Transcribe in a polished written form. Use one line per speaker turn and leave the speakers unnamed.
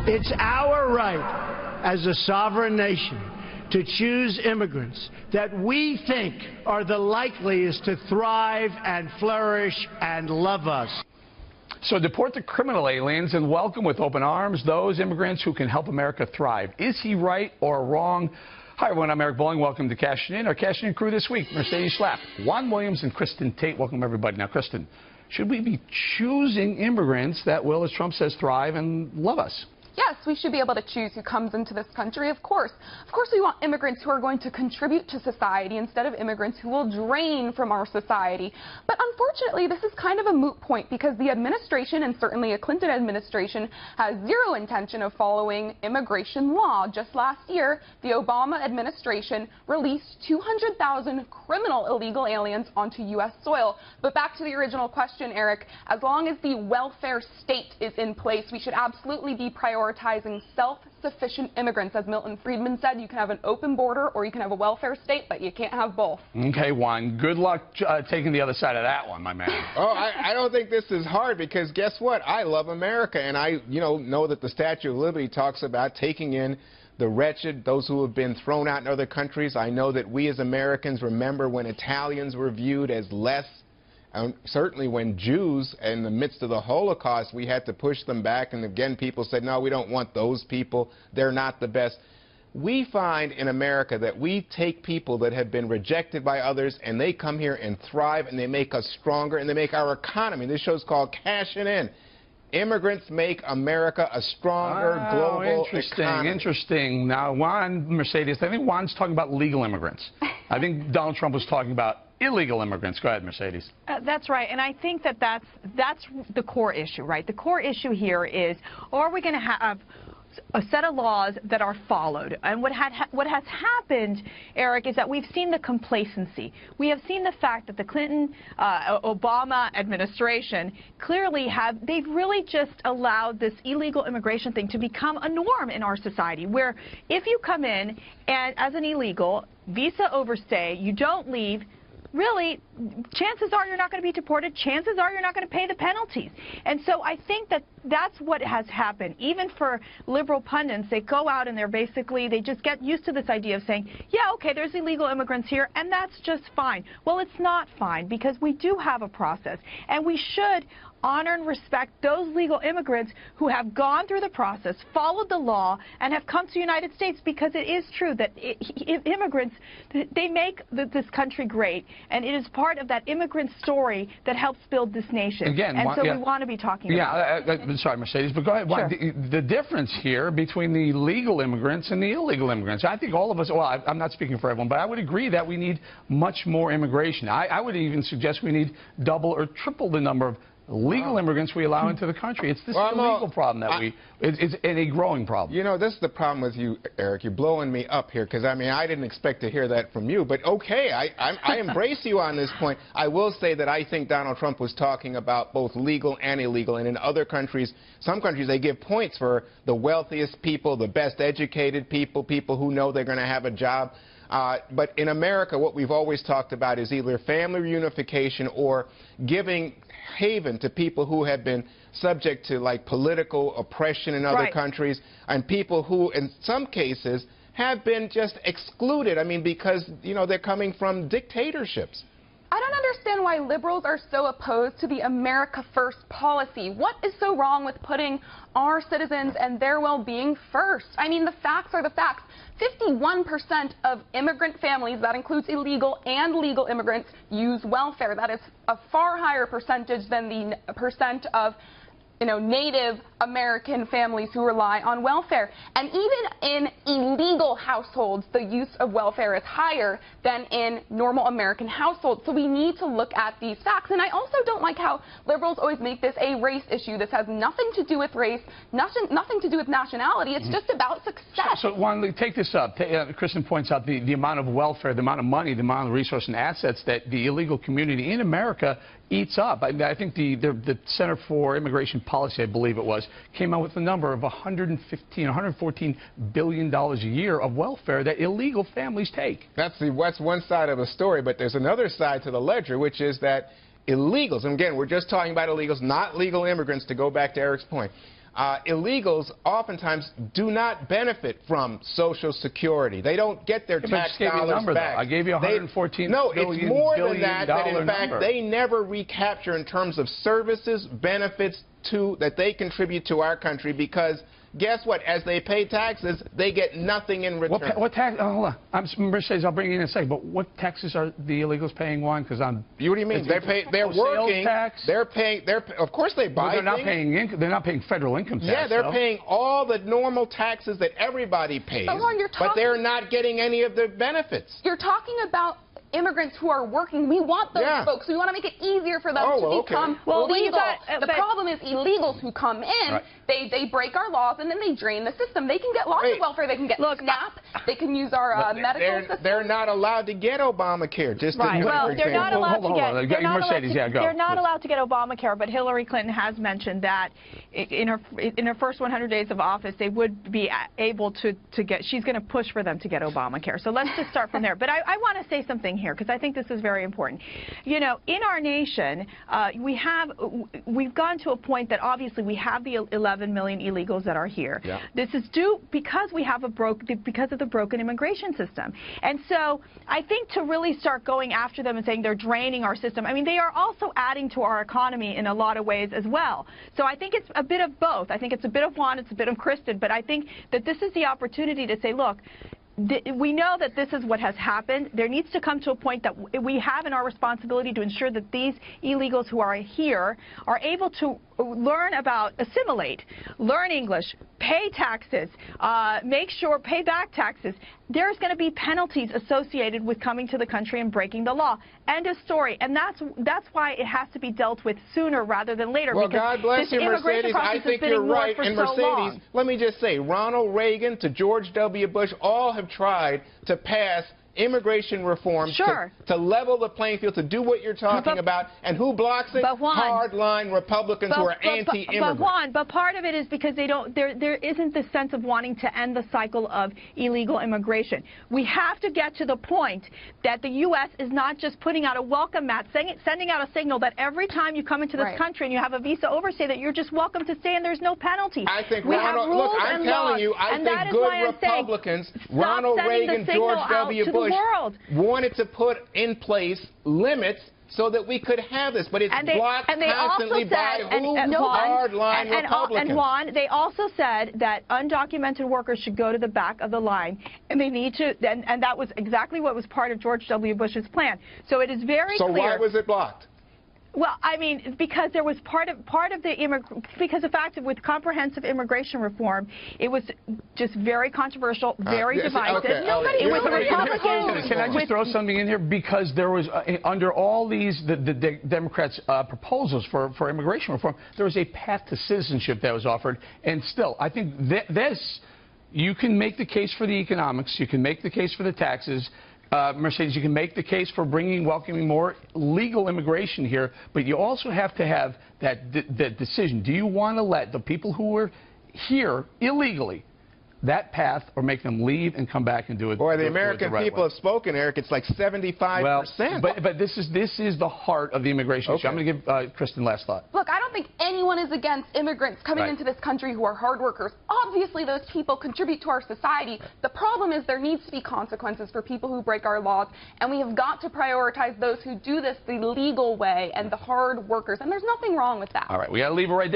It's our right as a sovereign nation to choose immigrants that we think are the likeliest to thrive and flourish and love us.
So deport the criminal aliens and welcome with open arms those immigrants who can help America thrive. Is he right or wrong? Hi, everyone. I'm Eric Bolling. Welcome to Cashin. Our Cashin crew this week, Mercedes Schlapp, Juan Williams, and Kristin Tate. Welcome, everybody. Now, Kristin, should we be choosing immigrants that will, as Trump says, thrive and love us?
Yes, we should be able to choose who comes into this country, of course. Of course, we want immigrants who are going to contribute to society instead of immigrants who will drain from our society. But unfortunately, this is kind of a moot point because the administration, and certainly a Clinton administration, has zero intention of following immigration law. Just last year, the Obama administration released 200,000 criminal illegal aliens onto U.S. soil. But back to the original question, Eric, as long as the welfare state is in place, we should absolutely be prioritizing self-sufficient immigrants. As Milton Friedman said, you can have an open border or you can have a welfare state, but you can't have both.
Okay, Juan, good luck taking the other side of that one, my man.
Oh, I don't think this is hard because guess what? I love America, and I know that the Statue of Liberty talks about taking in the wretched, those who have been thrown out in other countries. I know that we as Americans remember when Italians were viewed as less. Certainly when Jews, in the midst of the Holocaust, we had to push them back, and again people said, no, we don't want those people, they're not the best. We find in America that we take people that have been rejected by others, and they come here and thrive, and they make us stronger, and they make our economy. This show's called Cashin' In. Immigrants make America a stronger global economy.
Interesting. Now, Juan, Mercedes, I think Juan's talking about legal immigrants. I think Donald Trump was talking about illegal immigrants. Go ahead, Mercedes.
That's right, and I think that that's the core issue, right? The core issue here is, are we going to have a set of laws that are followed? And what has happened, Eric, is that we've seen the complacency. We have seen the fact that the Clinton, Obama administration clearly they've really just allowed this illegal immigration thing to become a norm in our society, where if you come in and as an illegal, visa overstay, you don't leave, really, chances are you're not going to be deported. Chances are you're not going to pay the penalties. And so I think that that's what has happened. Even for liberal pundits, they go out and they just get used to this idea of saying, yeah, okay, there's illegal immigrants here, and that's just fine. Well, it's not fine because we do have a process, and we should honor and respect those legal immigrants who have gone through the process, followed the law, and have come to the United States, because it is true that immigrants, they make this country great, and it is part of that immigrant story that helps build this nation.
Again,
and so we want to be talking about it.
Sorry, Mercedes, but go ahead.
Sure.
The difference here between the legal immigrants and the illegal immigrants, I think all of us, well, I'm not speaking for everyone, but I would agree that we need much more immigration. I would even suggest we need double or triple the number of legal immigrants we allow into the country. It's this illegal problem that it's a growing problem.
You know, this is the problem with you, Eric. You're blowing me up here because, I mean, I didn't expect to hear that from you. But, okay, I embrace you on this point. I will say that I think Donald Trump was talking about both legal and illegal. And in other countries, some countries, they give points for the wealthiest people, the best educated people, people who know they're going to have a job. But in America, what we've always talked about is either family reunification or giving haven to people who have been subject to, like, political oppression in other countries, and people who, in some cases, have been just excluded. I mean, because, they're coming from dictatorships.
I don't understand why liberals are so opposed to the America First policy. What is so wrong with putting our citizens and their well-being first? I mean, the facts are the facts. 51% of immigrant families, that includes illegal and legal immigrants, use welfare. That is a far higher percentage than the percent of Native American families who rely on welfare. And even in illegal households, the use of welfare is higher than in normal American households. So we need to look at these facts. And I also don't like how liberals always make this a race issue. This has nothing to do with race, nothing to do with nationality. It's just about success.
So Juan, take this up. Kristin points out the amount of welfare, the amount of money, the amount of resources and assets that the illegal community in America eats up. I think the Center for Immigration Policy, I believe it was, came out with a number of $114 billion a year of welfare that illegal families take.
That's one side of the story, but there's another side to the ledger, which is that illegals, and again, we're just talking about illegals, not legal immigrants, to go back to Eric's point. illegals oftentimes do not benefit from Social Security. They don't get their tax dollars back.
I gave you $114
No, it's more than that. That in fact
number.
they never recapture in terms of services, benefits that they contribute to our country, because guess what? As they pay taxes, they get nothing in return.
What tax? Oh, hold on. Mercedes, I'll bring you in a second. But what taxes are the illegals paying, Juan? Because I'm.
What do you mean? They're working.
Tax?
They're paying. Of course, they buy.
Well, they're not paying federal income tax.
Yeah, they're paying all the normal taxes that everybody pays.
But, Juan,
but they're not getting any of the benefits.
You're talking about immigrants who are working. We want those folks. We want to make it easier for them to become legal. The problem is illegals who come in, they break our laws, and then they drain the system. They can get lots of welfare. They can get SNAP. They can use our medical system.
They're not allowed to get Obamacare.
Well, they're not allowed to get. They're not allowed to get Obamacare. But Hillary Clinton has mentioned that in her first 100 days of office, they would be able to get. She's going to push for them to get Obamacare. So let's just start from there. But I want to say something here, because I think this is very important. You know, in our nation, we've gone to a point that obviously we have the 11 million illegals that are here. Yeah. This is due because we have because of the broken immigration system. And so I think to really start going after them and saying they're draining our system, I mean, they are also adding to our economy in a lot of ways as well. So I think it's a bit of both. I think it's a bit of Juan, it's a bit of Kristin, but I think that this is the opportunity to say, look, we know that this is what has happened. There needs to come to a point that we have in our responsibility to ensure that these illegals who are here are able to assimilate, learn English, pay taxes, pay back taxes. There's going to be penalties associated with coming to the country and breaking the law. End of story. And that's why it has to be dealt with sooner rather than later.
Well, God bless you, Mercedes. I think you're right. And Mercedes, let me just say, Ronald Reagan to George W. Bush all have tried to pass immigration reform to level the playing field, to do what you're talking about. And who blocks it? Hardline Republicans who are anti-immigrant.
But part of it is because there isn't the sense of wanting to end the cycle of illegal immigration. We have to get to the point that the U.S. is not just putting out a welcome mat, sending out a signal that every time you come into this country and you have a visa overstay, that you're just welcome to stay and there's no penalty.
I think Ronald, look, I'm telling you, I think good Republicans, Ronald Reagan, George W. Bush, wanted to put in place limits so that we could have this, but it's blocked constantly by hardline Republicans.
And Juan, they also said that undocumented workers should go to the back of the line, and they need to, and that was exactly what was part of George W. Bush's plan. So it is very clear.
So why was it blocked?
Well, I mean, because there was because the fact that with comprehensive immigration reform, it was just very controversial, very divisive.
It was the Republicans. Can I just throw something in here? Because there was, under all these, the Democrats' proposals for immigration reform, there was a path to citizenship that was offered. And still, I think you can make the case for the economics, you can make the case for the taxes. Mercedes, you can make the case for welcoming more legal immigration here, but you also have to have that decision. Do you want to let the people who are here illegally that path, or make them leave and come back and do it?
Boy, the American people have spoken, Eric. It's like 75%.
Well, but this is the heart of the immigration issue. I'm going to give Kristin last thought.
Look, I don't think anyone is against immigrants coming into this country who are hard workers. Obviously, those people contribute to our society. The problem is there needs to be consequences for people who break our laws, and we have got to prioritize those who do this the legal way and the hard workers, and there's nothing wrong with that.
All right, we got to leave it right there.